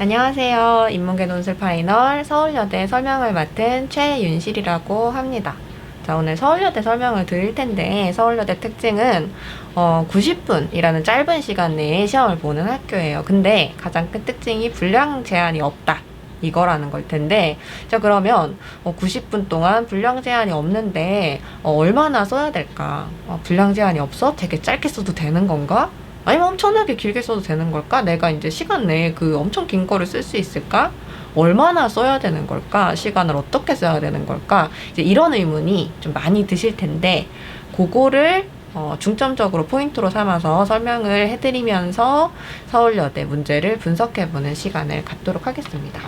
안녕하세요. 인문계 논술 파이널 서울여대 설명을 맡은 최윤실이라고 합니다. 자, 오늘 서울여대 설명을 드릴 텐데, 서울여대 특징은 90분이라는 짧은 시간 내에 시험을 보는 학교예요. 근데 가장 큰 특징이 분량 제한이 없다. 이거라는 걸 텐데, 자, 그러면 90분 동안 분량 제한이 없는데 얼마나 써야 될까? 분량 제한이 없어? 되게 짧게 써도 되는 건가? 아니면 엄청나게 길게 써도 되는 걸까? 내가 이제 시간 내에 그 엄청 긴 거를 쓸 수 있을까? 얼마나 써야 되는 걸까? 시간을 어떻게 써야 되는 걸까? 이제 이런 의문이 좀 많이 드실 텐데, 그거를 중점적으로 포인트로 삼아서 설명을 해드리면서 서울여대 문제를 분석해보는 시간을 갖도록 하겠습니다.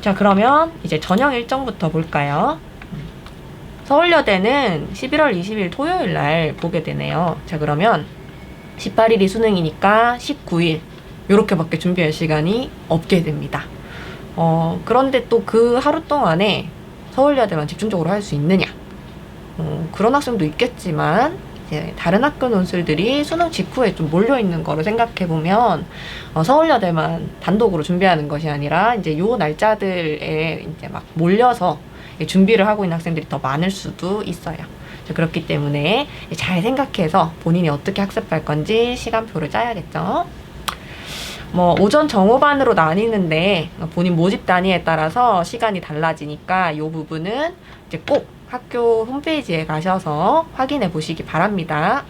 자, 그러면 이제 전형 일정부터 볼까요? 서울여대는 11월 20일 토요일 날 보게 되네요. 자, 그러면 18일이 수능이니까 19일 요렇게밖에 준비할 시간이 없게 됩니다. 그런데 또 그 하루 동안에 서울여대만 집중적으로 할 수 있느냐? 그런 학생도 있겠지만 이제 다른 학교 논술들이 수능 직후에 좀 몰려있는 거를 생각해보면 서울여대만 단독으로 준비하는 것이 아니라 이제 요 날짜들에 이제 막 몰려서 준비를 하고 있는 학생들이 더 많을 수도 있어요. 그렇기 때문에 잘 생각해서 본인이 어떻게 학습할 건지 시간표를 짜야겠죠. 오전 정오반으로 나뉘는데 본인 모집 단위에 따라서 시간이 달라지니까 이 부분은 이제 꼭 학교 홈페이지에 가셔서 확인해 보시기 바랍니다.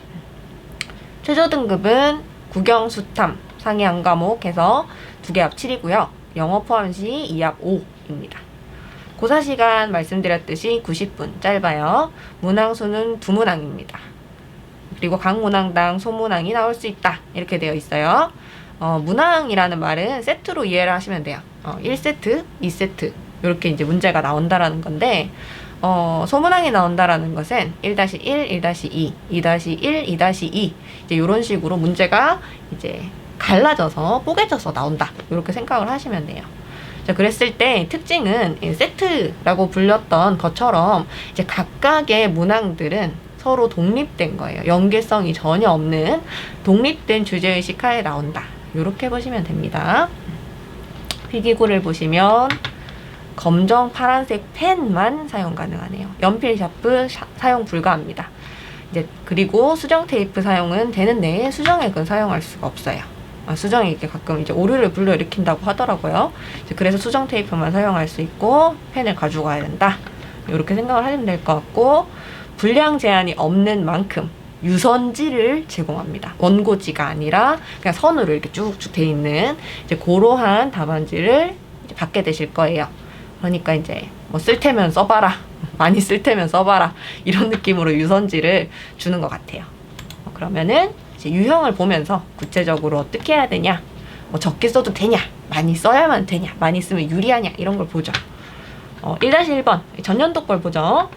최저 등급은 국영, 수탐, 상위 한 과목 해서 2개 합 7이고요. 영어 포함 시 2합 5입니다. 고사 시간 말씀드렸듯이 90분 짧아요. 문항수는 2문항입니다. 그리고 각 문항당 소문항이 나올 수 있다. 이렇게 되어 있어요. 문항이라는 말은 세트로 이해를 하시면 돼요. 1세트, 2세트 이렇게 이제 문제가 나온다라는 건데 소문항이 나온다라는 것은 1-1, 1-2, 2-1, 2-2 이제 이런 식으로 문제가 이제 갈라져서 뽀개져서 나온다. 이렇게 생각을 하시면 돼요. 자, 그랬을 때 특징은 세트라고 불렸던 것처럼 이제 각각의 문항들은 서로 독립된 거예요. 연계성이 전혀 없는 독립된 주제의식 하에 나온다. 이렇게 보시면 됩니다. 필기구를 보시면 검정 파란색 펜만 사용 가능하네요. 연필 샤프 사용 불가합니다. 이제 그리고 수정 테이프 사용은 되는데 수정액은 사용할 수가 없어요. 수정액이 가끔 이제 오류를 불러일으킨다고 하더라고요. 그래서 수정 테이프만 사용할 수 있고 펜을 가져가야 된다. 이렇게 생각을 하시면 될 것 같고, 분량 제한이 없는 만큼 유선지를 제공합니다. 원고지가 아니라 그냥 선으로 이렇게 쭉쭉 돼 있는 이제 그러한 답안지를 이제 받게 되실 거예요. 그러니까 이제 쓸 테면 써봐라, 많이 쓸 테면 써봐라, 이런 느낌으로 유선지를 주는 것 같아요. 그러면은 이제 유형을 보면서 구체적으로 어떻게 해야 되냐, 적게 써도 되냐, 많이 써야만 되냐, 많이 쓰면 유리하냐, 이런 걸 보죠. 1-1번 전년도 걸 보죠.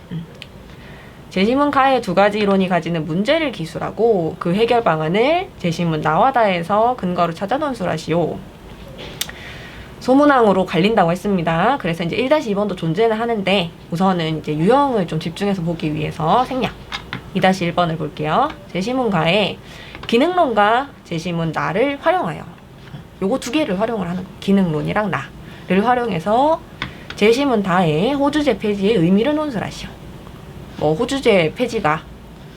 제시문 가의 2가지 이론이 가지는 문제를 기술하고 그 해결 방안을 제시문 나와다에서 근거를 찾아 논술하시오. 소문항으로 갈린다고 했습니다. 그래서 이제 1-2번도 존재는 하는데 우선은 이제 유형을 좀 집중해서 보기 위해서 생략. 2-1번을 볼게요. 제시문 가에 기능론과 제시문 나를 활용하여, 요거 2개를 활용을 하는 거예요. 기능론이랑 나를 활용해서 제시문 다의 호주제 폐지의 의미를 논술하시오. 호주제 폐지가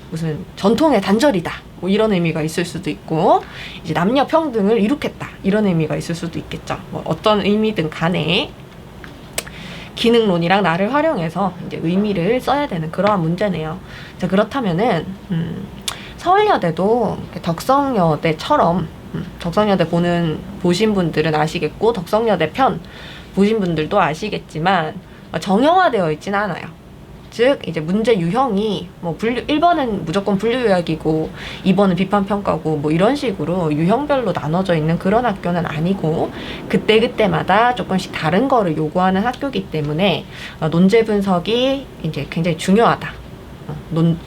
무슨 전통의 단절이다, 이런 의미가 있을 수도 있고, 이제 남녀 평등을 이룩했다, 이런 의미가 있을 수도 있겠죠. 어떤 의미든 간에 기능론이랑 나를 활용해서 이제 의미를 써야 되는 그러한 문제네요. 자, 그렇다면은 서울여대도 덕성여대처럼 덕성여대 보신 분들은 아시겠고, 덕성여대 편 보신 분들도 아시겠지만 정형화되어 있지는 않아요. 즉 이제 문제 유형이 1번은 무조건 분류요약이고 2번은 비판평가고 이런 식으로 유형별로 나눠져 있는 그런 학교는 아니고, 그때그때마다 조금씩 다른 거를 요구하는 학교이기 때문에 논제 분석이 이제 굉장히 중요하다.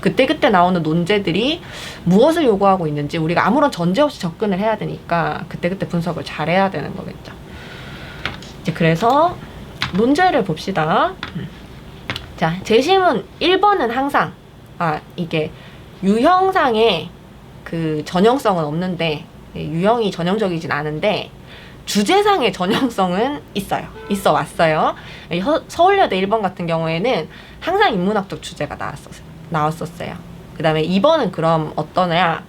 그때그때 나오는 논제들이 무엇을 요구하고 있는지 우리가 아무런 전제 없이 접근을 해야 되니까 그때그때 분석을 잘 해야 되는 거겠죠. 이제 그래서 논제를 봅시다. 자, 제시문 1번은 항상 이게 유형상의 그 전형성은 없는데, 유형이 전형적이진 않은데 주제상의 전형성은 있어 왔어요. 서울여대 1번 같은 경우에는 항상 인문학적 주제가 나왔었어요. 그 다음에 2번은 그럼 어떠냐,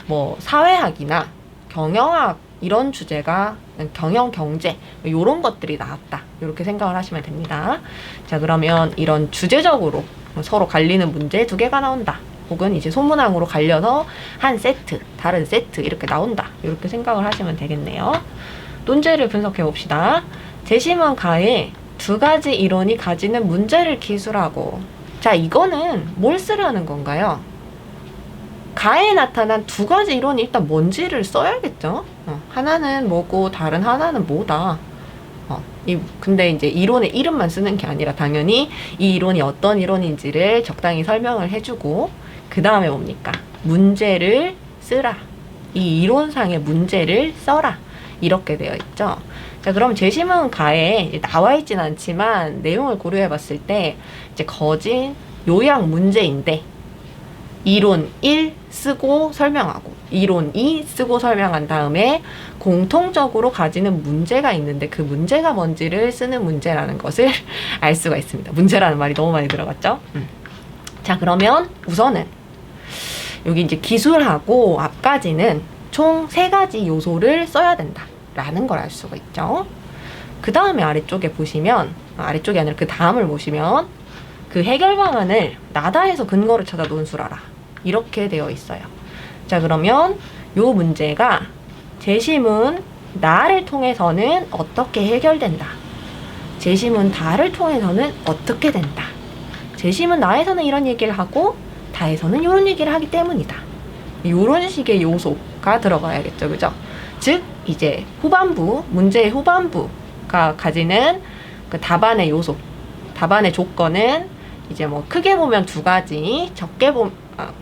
뭐 사회학이나 경영학 이런 주제가, 경영 경제 이런 것들이 나왔다, 이렇게 생각을 하시면 됩니다. 자, 그러면 이런 주제적으로 서로 갈리는 문제 2개가 나온다, 혹은 이제 소문항으로 갈려서 한 세트, 다른 세트 이렇게 나온다, 이렇게 생각을 하시면 되겠네요. 논제를 분석해 봅시다. 재심은 가에 2가지 이론이 가지는 문제를 기술하고. 자, 이거는 뭘 쓰려는 건가요? 가에 나타난 2가지 이론이 일단 뭔지를 써야겠죠. 하나는 뭐고 다른 하나는 뭐다. 근데 이제 이론의 이름만 쓰는 게 아니라 당연히 이 이론이 어떤 이론인지를 적당히 설명을 해주고, 그 다음에 뭡니까? 문제를 쓰라. 이 이론상의 문제를 써라. 이렇게 되어 있죠. 자, 그럼 재심은 가에 나와 있진 않지만 내용을 고려해 봤을 때 이제 거진 요약 문제인데, 이론 1 쓰고 설명하고 이론 2 쓰고 설명한 다음에 공통적으로 가지는 문제가 있는데 그 문제가 뭔지를 쓰는 문제라는 것을 알 수가 있습니다. 문제라는 말이 너무 많이 들어갔죠? 자, 그러면 우선은 여기 이제 기술하고 앞까지는 총 3가지 요소를 써야 된다 라는 걸 알 수가 있죠. 그 다음에 아래쪽에 보시면, 아래쪽이 아니라 그 다음을 보시면 그 해결 방안을 나다에서 근거를 찾아 논술하라, 이렇게 되어 있어요. 자, 그러면 요 문제가 재심은 나를 통해서는 어떻게 해결된다, 재심은 다를 통해서는 어떻게 된다, 재심은 나에서는 이런 얘기를 하고 다에서는 이런 얘기를 하기 때문이다, 이런 식의 요소가 들어가야겠죠. 그죠? 즉 이제 후반부, 문제의 후반부가 가지는 그 답안의 요소, 답안의 조건은 이제 뭐 크게 보면 2가지,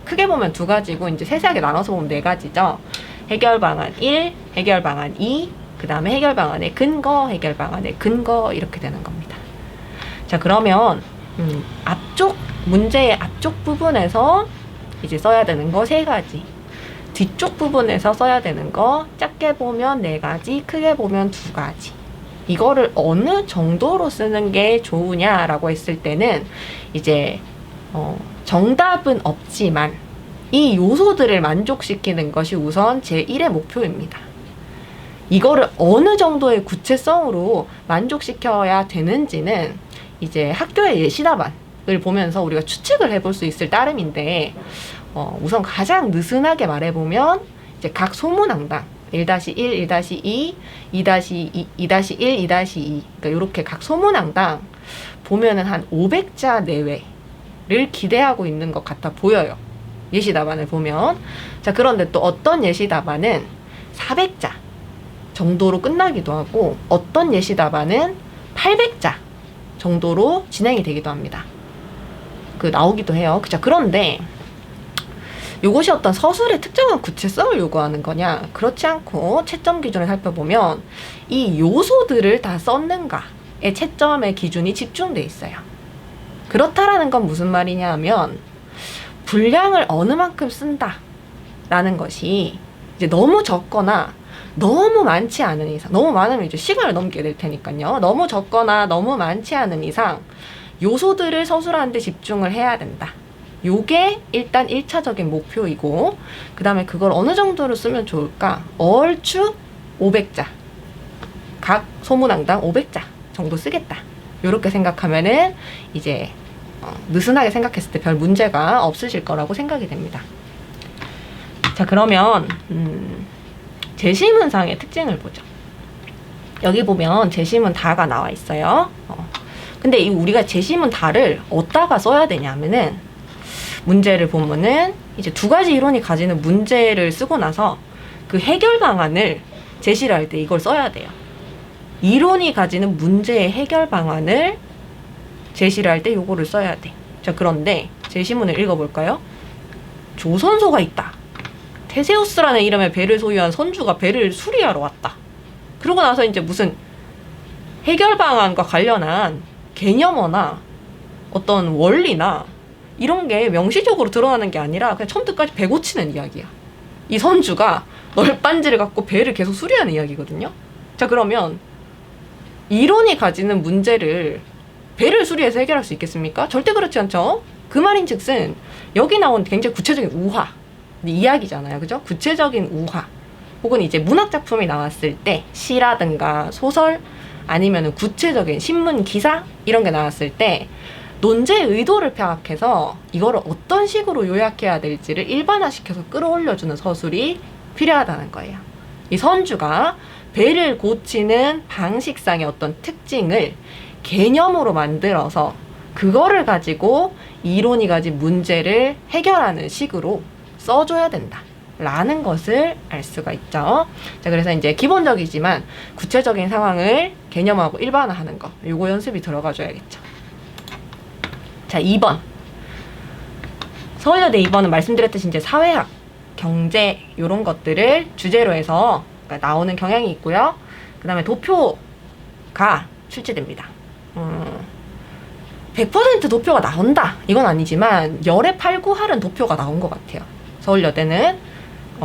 크게 보면 2가지고 이제 세세하게 나눠서 보면 4가지죠. 해결 방안 1, 해결 방안 2, 그 다음에 해결 방안의 근거, 해결 방안의 근거, 이렇게 되는 겁니다. 자, 그러면 문제의 앞쪽 부분에서 이제 써야 되는 거 3가지, 뒤쪽 부분에서 써야 되는 거 작게 보면 4가지, 크게 보면 2가지. 이거를 어느 정도로 쓰는 게 좋으냐라고 했을 때는 이제 정답은 없지만 이 요소들을 만족시키는 것이 우선 제1의 목표입니다. 이거를 어느 정도의 구체성으로 만족시켜야 되는지는 이제 학교의 예시답안을 보면서 우리가 추측을 해볼 수 있을 따름인데, 우선 가장 느슨하게 말해보면 이제 각 소문항당 1-1, 1-2, 2-2, 2-1, 2-2, 그러니까 이렇게 각 소문항당 보면은 한 500자 내외를 기대하고 있는 것 같아 보여요. 예시답안을 보면. 자, 그런데 또 어떤 예시답안은 400자 정도로 끝나기도 하고, 어떤 예시답안은 800자 정도로 진행이 되기도 합니다. 나오기도 해요. 자, 그런데 이것이 어떤 서술의 특정한 구체성을 요구하는 거냐? 그렇지 않고 채점 기준을 살펴보면 이 요소들을 다 썼는가의 채점의 기준이 집중돼 있어요. 그렇다라는 건 무슨 말이냐 하면 분량을 어느 만큼 쓴다라는 것이 이제 너무 적거나 너무 많지 않은 이상, 너무 많으면 이제 시간을 넘게 될 테니까요. 너무 적거나 너무 많지 않은 이상 요소들을 서술하는 데 집중을 해야 된다. 요게 일단 1차적인 목표이고, 그 다음에 그걸 어느 정도로 쓰면 좋을까? 얼추 500자, 각 소문항당 500자 정도 쓰겠다, 요렇게 생각하면은 이제 느슨하게 생각했을 때 별 문제가 없으실 거라고 생각이 됩니다. 자, 그러면 재심문상의 특징을 보죠. 여기 보면 재심은 다가 나와 있어요. 근데 우리가 재심은 다를 어디다가 써야 되냐면은, 문제를 보면은 이제 2가지 이론이 가지는 문제를 쓰고 나서 그 해결 방안을 제시를 할 때 이걸 써야 돼요. 이론이 가지는 문제의 해결 방안을 제시를 할 때 요거를 써야 돼. 자, 그런데 제시문을 읽어볼까요? 조선소가 있다. 테세우스라는 이름의 배를 소유한 선주가 배를 수리하러 왔다. 그러고 나서 이제 무슨 해결 방안과 관련한 개념어나 어떤 원리나 이런 게 명시적으로 드러나는 게 아니라 그냥 처음부터 끝까지 배 고치는 이야기야. 이 선주가 널빤지를 갖고 배를 계속 수리하는 이야기거든요. 자, 그러면 이론이 가지는 문제를 배를 수리해서 해결할 수 있겠습니까? 절대 그렇지 않죠? 그 말인즉슨 여기 나온 굉장히 구체적인 우화, 이야기잖아요. 그죠? 구체적인 우화 혹은 이제 문학 작품이 나왔을 때 시라든가 소설 아니면 구체적인 신문 기사 이런 게 나왔을 때 논제의 의도를 파악해서 이거를 어떤 식으로 요약해야 될지를 일반화시켜서 끌어올려주는 서술이 필요하다는 거예요. 이 선주가 배를 고치는 방식상의 어떤 특징을 개념으로 만들어서 그거를 가지고 이론이 가진 문제를 해결하는 식으로 써줘야 된다 라는 것을 알 수가 있죠. 자, 그래서 이제 기본적이지만 구체적인 상황을 개념하고 일반화하는 거, 요거 연습이 들어가 줘야겠죠. 자, 2번. 서울여대 2번은 말씀드렸듯이 이제 사회학, 경제 요런 것들을 주제로 해서 나오는 경향이 있고요. 그 다음에 도표가 출제됩니다. 100% 도표가 나온다 이건 아니지만 열의 8, 9할은 도표가 나온 것 같아요. 서울여대는.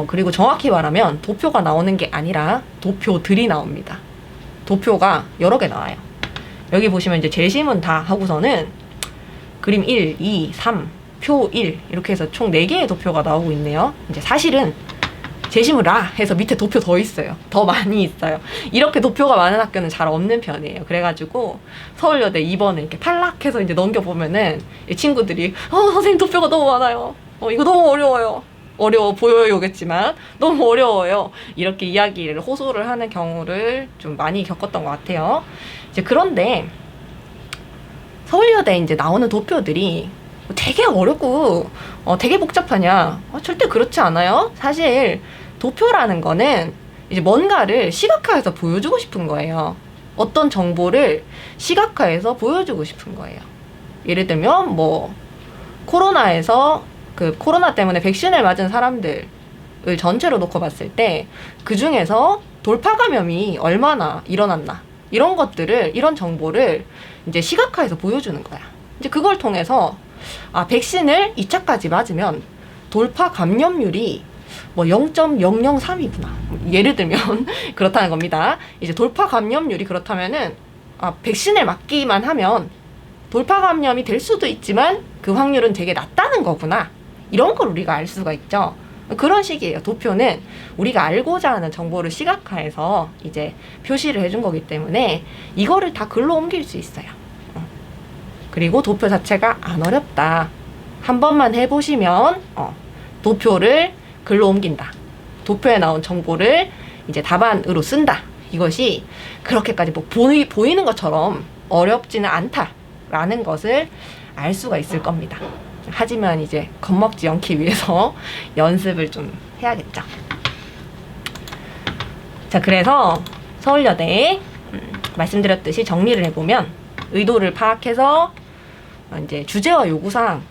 그리고 정확히 말하면 도표가 나오는 게 아니라 도표들이 나옵니다. 도표가 여러 개 나와요. 여기 보시면 이제 제시문 다 하고서는 그림 1, 2, 3, 표 1 이렇게 해서 총 4개의 도표가 나오고 있네요. 이제 사실은 제시문 라 해서 밑에 도표 더 있어요. 더 많이 있어요. 이렇게 도표가 많은 학교는 잘 없는 편이에요. 그래가지고 서울여대 2번을 이렇게 탈락해서 이제 넘겨보면은 이 친구들이 선생님 도표가 너무 많아요. 이거 너무 어려워요. 어려워 보여요겠지만 너무 어려워요. 이렇게 이야기를 호소를 하는 경우를 좀 많이 겪었던 것 같아요. 이제 그런데 서울여대 이제 나오는 도표들이 되게 어렵고 되게 복잡하냐? 절대 그렇지 않아요. 사실 도표라는 거는 이제 뭔가를 시각화해서 보여주고 싶은 거예요. 어떤 정보를 시각화해서 보여주고 싶은 거예요. 예를 들면 뭐 코로나에서 그 코로나 때문에 백신을 맞은 사람들을 전체로 놓고 봤을 때 그 중에서 돌파 감염이 얼마나 일어났나 이런 것들을 이런 정보를 이제 시각화해서 보여주는 거야. 이제 그걸 통해서 백신을 2차까지 맞으면 돌파 감염률이 뭐 0.003이구나. 예를 들면 그렇다는 겁니다. 이제 돌파 감염률이 그렇다면은 백신을 맞기만 하면 돌파 감염이 될 수도 있지만 그 확률은 되게 낮다는 거구나. 이런 걸 우리가 알 수가 있죠. 그런 식이에요. 도표는 우리가 알고자 하는 정보를 시각화해서 이제 표시를 해준 거기 때문에 이거를 다 글로 옮길 수 있어요. 그리고 도표 자체가 안 어렵다. 한 번만 해보시면 도표를 글로 옮긴다. 도표에 나온 정보를 이제 답안으로 쓴다. 이것이 그렇게까지 뭐 보이는 것처럼 어렵지는 않다라는 것을 알 수가 있을 겁니다. 하지만 이제 겁먹지 않기 위해서 연습을 좀 해야겠죠. 자, 그래서 서울여대에 말씀드렸듯이 정리를 해보면 의도를 파악해서 이제 주제와 요구사항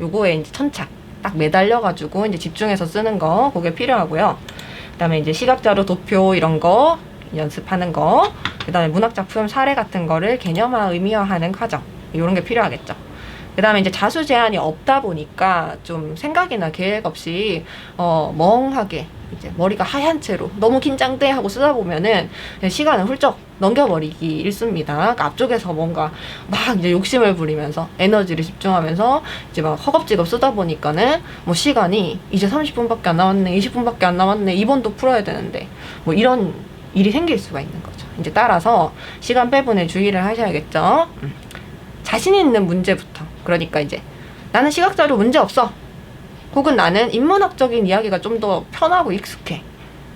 요거에 이제 천착 딱 매달려가지고 이제 집중해서 쓰는 거 그게 필요하고요. 그다음에 이제 시각자료 도표 이런 거 연습하는 거, 그다음에 문학작품 사례 같은 거를 개념화 의미화하는 과정 이런 게 필요하겠죠. 그 다음에 이제 자수 제한이 없다 보니까 좀 생각이나 계획 없이 멍하게 이제 머리가 하얀 채로 너무 긴장돼 하고 쓰다 보면은 시간을 훌쩍 넘겨버리기 일쑤입니다. 그러니까 앞쪽에서 뭔가 막 이제 욕심을 부리면서 에너지를 집중하면서 이제 막 허겁지겁 쓰다 보니까는 뭐 시간이 이제 30분밖에 안 남았네, 20분밖에 안 남았네, 이번도 풀어야 되는데 뭐 이런 일이 생길 수가 있는 거죠. 이제 따라서 시간 배분에 주의를 하셔야겠죠. 자신 있는 문제부터. 그러니까 이제 나는 시각자료 문제 없어. 혹은 나는 인문학적인 이야기가 좀 더 편하고 익숙해.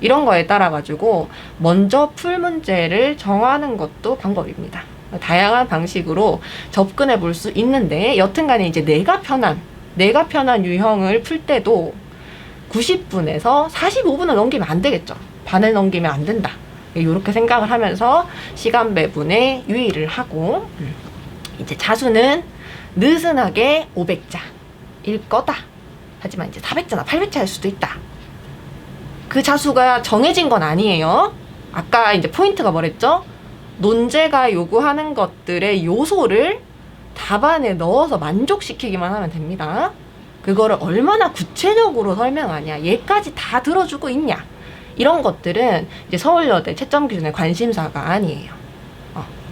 이런 거에 따라 가지고 먼저 풀 문제를 정하는 것도 방법입니다. 다양한 방식으로 접근해 볼 수 있는데 여튼간에 이제 내가 편한 유형을 풀 때도 90분에서 45분을 넘기면 안 되겠죠. 반을 넘기면 안 된다. 이렇게 생각을 하면서 시간 배분에 유의를 하고 이제 자수는 느슨하게 500자일 거다. 하지만 이제 400자나 800자일 수도 있다. 그 자수가 정해진 건 아니에요. 아까 이제 포인트가 뭐랬죠? 논제가 요구하는 것들의 요소를 답안에 넣어서 만족시키기만 하면 됩니다. 그거를 얼마나 구체적으로 설명하냐, 얘까지 다 들어주고 있냐, 이런 것들은 이제 서울여대 채점 기준의 관심사가 아니에요.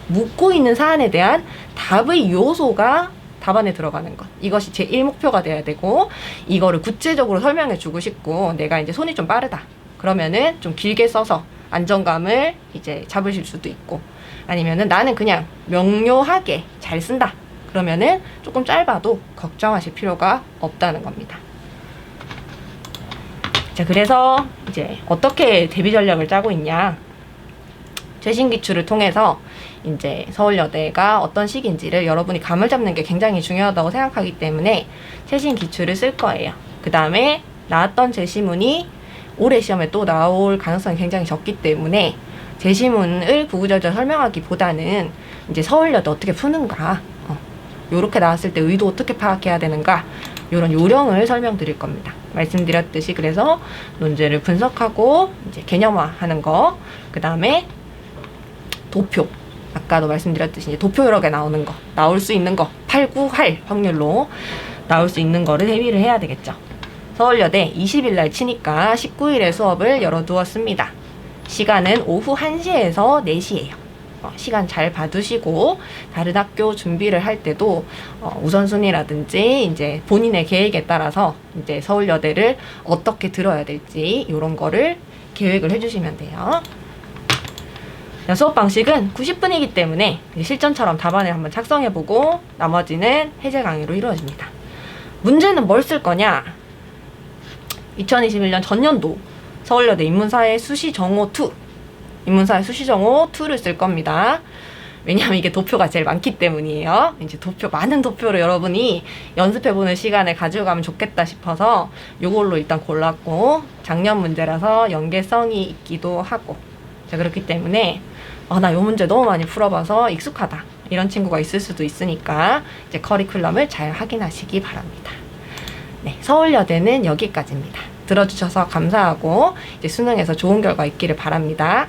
묻고 있는 사안에 대한 답의 요소가 답안에 들어가는 것. 이것이 제 1목표가 돼야 되고, 이거를 구체적으로 설명해 주고 싶고, 내가 이제 손이 좀 빠르다. 그러면은 좀 길게 써서 안정감을 이제 잡으실 수도 있고, 아니면은 나는 그냥 명료하게 잘 쓴다. 그러면은 조금 짧아도 걱정하실 필요가 없다는 겁니다. 자, 그래서 이제 어떻게 대비 전략을 짜고 있냐. 최신 기출을 통해서 이제 서울여대가 어떤 식인지를 여러분이 감을 잡는 게 굉장히 중요하다고 생각하기 때문에 최신 기출을 쓸 거예요. 그 다음에 나왔던 제시문이 올해 시험에 또 나올 가능성이 굉장히 적기 때문에 제시문을 구구절절 설명하기보다는 이제 서울여대 어떻게 푸는가, 요렇게 나왔을 때 의도 어떻게 파악해야 되는가, 요런 요령을 설명드릴 겁니다. 말씀드렸듯이 그래서 논제를 분석하고 이제 개념화하는 거, 그 다음에 도표, 아까도 말씀드렸듯이 이제 도표 여러 개 나오는 거, 나올 수 있는 거 8, 9 할 확률로 나올 수 있는 거를 대비를 해야 되겠죠. 서울여대 20일 날 치니까 19일에 수업을 열어두었습니다. 시간은 오후 1시에서 4시예요. 시간 잘 봐두시고 다른 학교 준비를 할 때도 우선순위라든지 이제 본인의 계획에 따라서 이제 서울여대를 어떻게 들어야 될지 이런 거를 계획을 해주시면 돼요. 수업 방식은 90분이기 때문에 실전처럼 답안을 한번 작성해보고 나머지는 해제 강의로 이루어집니다. 문제는 뭘 쓸 거냐? 2021년 전년도 서울여대 인문사회 수시정오 2, 인문사회 수시정오 2를 쓸 겁니다. 왜냐하면 이게 도표가 제일 많기 때문이에요. 이제 많은 도표를 여러분이 연습해보는 시간을 가져가면 좋겠다 싶어서 요걸로 일단 골랐고, 작년 문제라서 연계성이 있기도 하고, 자, 그렇기 때문에 나 요 문제 너무 많이 풀어봐서 익숙하다, 이런 친구가 있을 수도 있으니까 이제 커리큘럼을 잘 확인하시기 바랍니다. 네, 서울여대는 여기까지입니다. 들어주셔서 감사하고 이제 수능에서 좋은 결과 있기를 바랍니다.